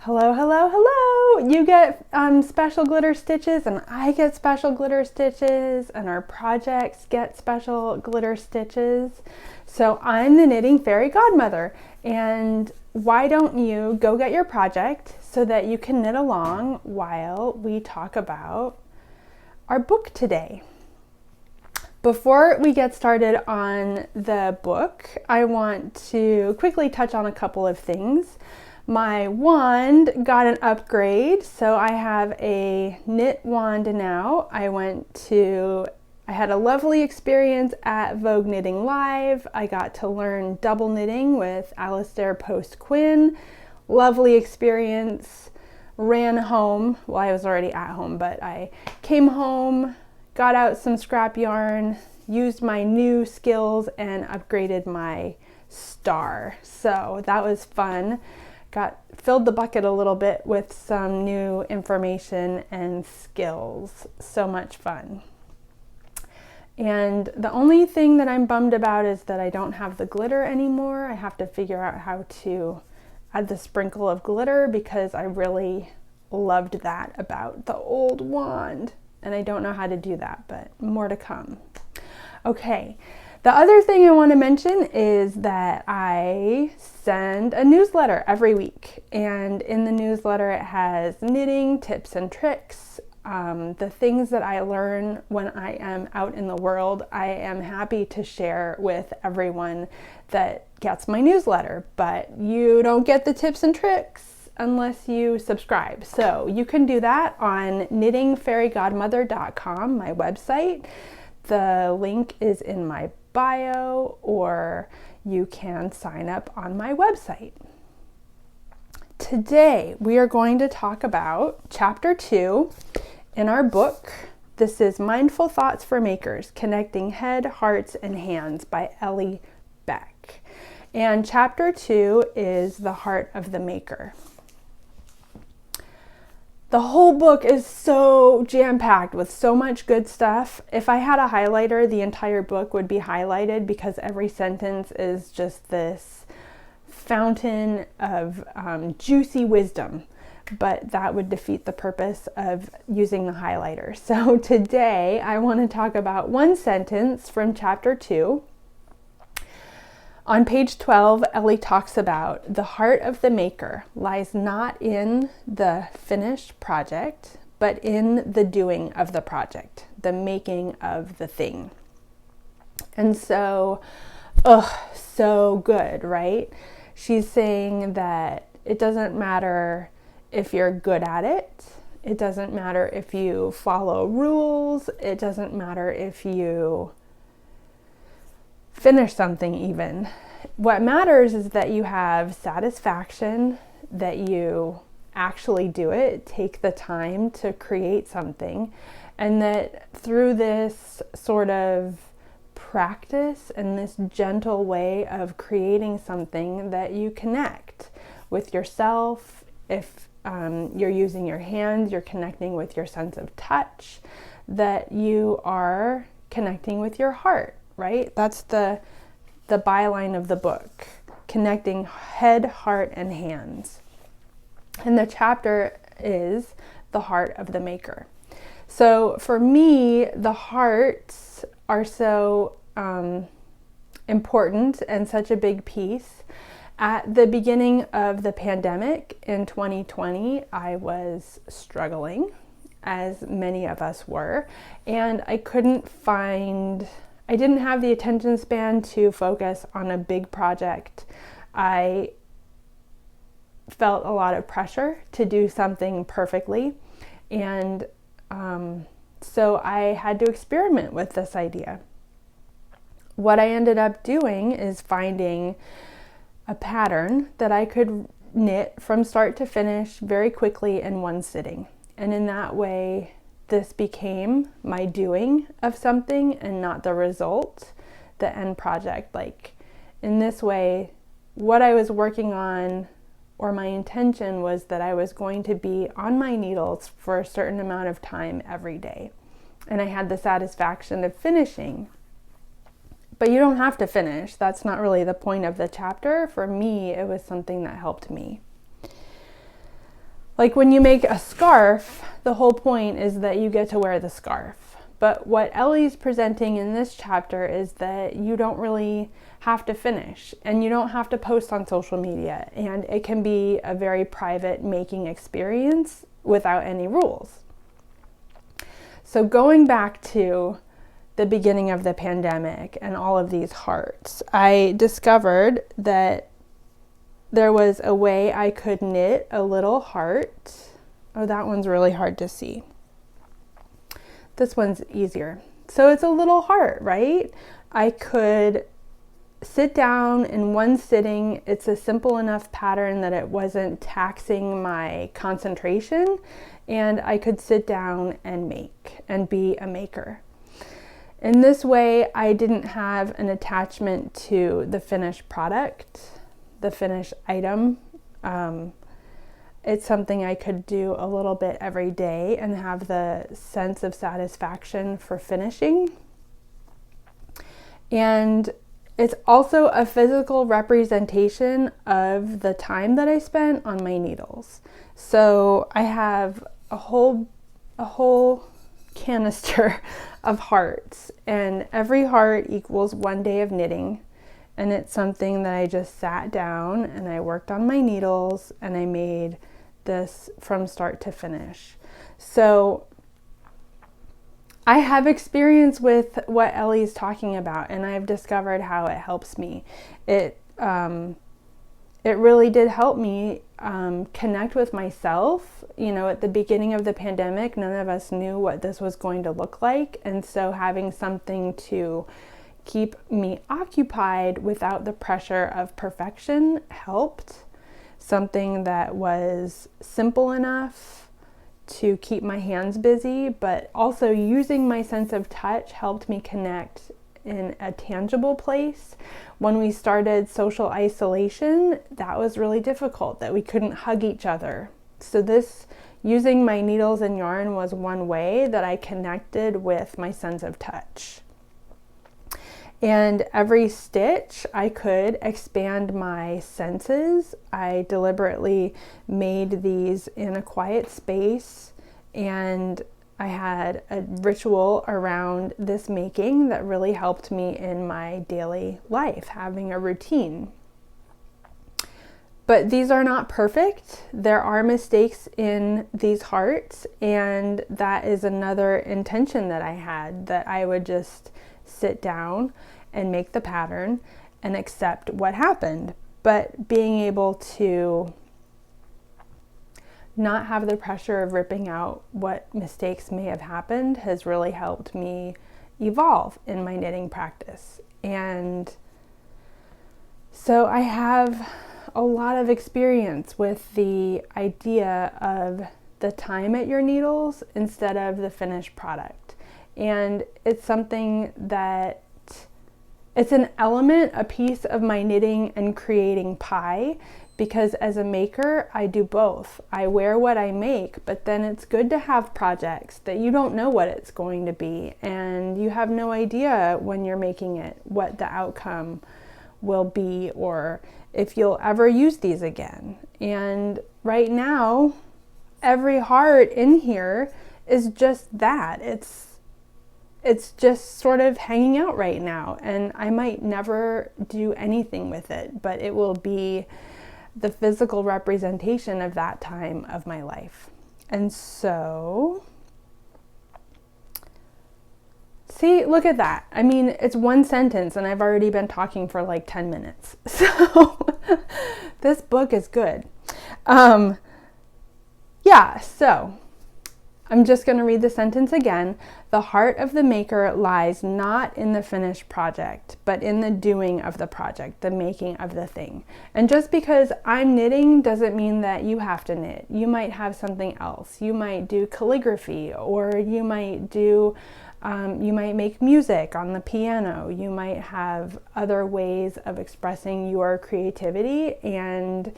Hello, hello, hello! You get special glitter stitches, and I get special glitter stitches, and our projects get special glitter stitches. So I'm the Knitting Fairy Godmother, and why don't you go get your project so that you can knit along while we talk about our book today. Before we get started on the book, I want to quickly touch on a couple of things. My wand got an upgrade, so I have a knit wand now. I had a lovely experience at Vogue Knitting Live. I got to learn double knitting with Alistair Post Quinn. Lovely experience. Ran home, well, I was already at home, but I came home, got out some scrap yarn, used my new skills, and upgraded my star. So that was fun. Filled the bucket a little bit with some new information and skills. So much fun. And the only thing that I'm bummed about is that I don't have the glitter anymore. I have to figure out how to add the sprinkle of glitter because I really loved that about the old wand. And I don't know how to do that, but more to come. Okay. The other thing I want to mention is that I send a newsletter every week, and in the newsletter it has knitting tips and tricks, the things that I learn when I am out in the world. I am happy to share with everyone that gets my newsletter, but you don't get the tips and tricks unless you subscribe. So you can do that on knittingfairygodmother.com, my website. The link is in my bio, or you can sign up on my website. Today we are going to talk about chapter 2 in our book. This is Mindful Thoughts for Makers, Connecting Head, Hearts, and Hands by Ellie Beck. And chapter 2 is the heart of the maker. The whole book is so jam-packed with so much good stuff. If I had a highlighter, the entire book would be highlighted because every sentence is just this fountain of juicy wisdom. But that would defeat the purpose of using the highlighter. So today I want to talk about one sentence from chapter 2. On page 12, Ellie talks about the heart of the maker lies not in the finished project, but in the doing of the project, the making of the thing. And so, so good, right? She's saying that it doesn't matter if you're good at it. It doesn't matter if you follow rules. It doesn't matter if you finish something even. What matters is that you have satisfaction, that you actually do it, take the time to create something, and that through this sort of practice and this gentle way of creating something that you connect with yourself. If you're using your hands, you're connecting with your sense of touch, that you are connecting with your heart. Right? That's the byline of the book, connecting head, heart, and hands. And the chapter is the heart of the maker. So for me, the hearts are so important and such a big piece. At the beginning of the pandemic in 2020, I was struggling, as many of us were, and I didn't have the attention span to focus on a big project. I felt a lot of pressure to do something perfectly. And so I had to experiment with this idea. What I ended up doing is finding a pattern that I could knit from start to finish very quickly in one sitting. And in that way, this became my doing of something and not the result, the end project. Like in this way, what I was working on, or my intention, was that I was going to be on my needles for a certain amount of time every day. And I had the satisfaction of finishing. But you don't have to finish. That's not really the point of the chapter. For me, it was something that helped me. Like when you make a scarf, the whole point is that you get to wear the scarf. But what Ellie's presenting in this chapter is that you don't really have to finish, and you don't have to post on social media, and it can be a very private making experience without any rules. So going back to the beginning of the pandemic and all of these hearts, I discovered that there was a way I could knit a little heart. Oh, that one's really hard to see. This one's easier. So it's a little heart, right? I could sit down in one sitting. It's a simple enough pattern that it wasn't taxing my concentration, and I could sit down and make and be a maker. In this way, I didn't have an attachment to the finished product, the finished item. It's something I could do a little bit every day and have the sense of satisfaction for finishing. And it's also a physical representation of the time that I spent on my needles. So I have a whole canister of hearts, and every heart equals 1 day of knitting. And it's something that I just sat down and I worked on my needles and I made this from start to finish. So I have experience with what Ellie's talking about, and I've discovered how it helps me. It really did help me connect with myself. You know, at the beginning of the pandemic, none of us knew what this was going to look like. And so having something to keep me occupied without the pressure of perfection helped. Something that was simple enough to keep my hands busy, but also using my sense of touch helped me connect in a tangible place. When we started social isolation, that was really difficult, that we couldn't hug each other. So this, using my needles and yarn, was one way that I connected with my sense of touch. And every stitch, I could expand my senses. I deliberately made these in a quiet space, and I had a ritual around this making that really helped me in my daily life, having a routine. But these are not perfect. There are mistakes in these hearts, and that is another intention that I had, that I would just sit down and make the pattern and accept what happened. But being able to not have the pressure of ripping out what mistakes may have happened has really helped me evolve in my knitting practice. And so I have a lot of experience with the idea of the time at your needles instead of the finished product. And it's something that it's an element, a piece of my knitting and creating pie, because as a maker, I do both. I wear what I make, but then it's good to have projects that you don't know what it's going to be, and you have no idea when you're making it what the outcome will be or if you'll ever use these again. And right now, every heart in here is just that. It's just sort of hanging out right now, and I might never do anything with it, but it will be the physical representation of that time of my life. And so, see, look at that. I mean, it's one sentence and I've already been talking for like 10 minutes. So this book is good. So I'm just going to read the sentence again. The heart of the maker lies not in the finished project, but in the doing of the project, the making of the thing. And just because I'm knitting doesn't mean that you have to knit. You might have something else. You might do calligraphy, or you might do, you might make music on the piano. You might have other ways of expressing your creativity. And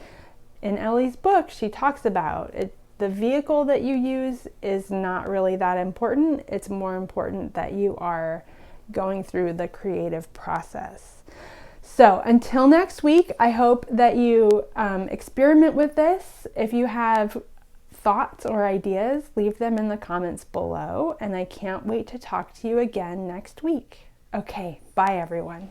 in Ellie's book, she talks about it. The vehicle that you use is not really that important. It's more important that you are going through the creative process. So until next week, I hope that you experiment with this. If you have thoughts or ideas, leave them in the comments below, and I can't wait to talk to you again next week. Okay, bye everyone.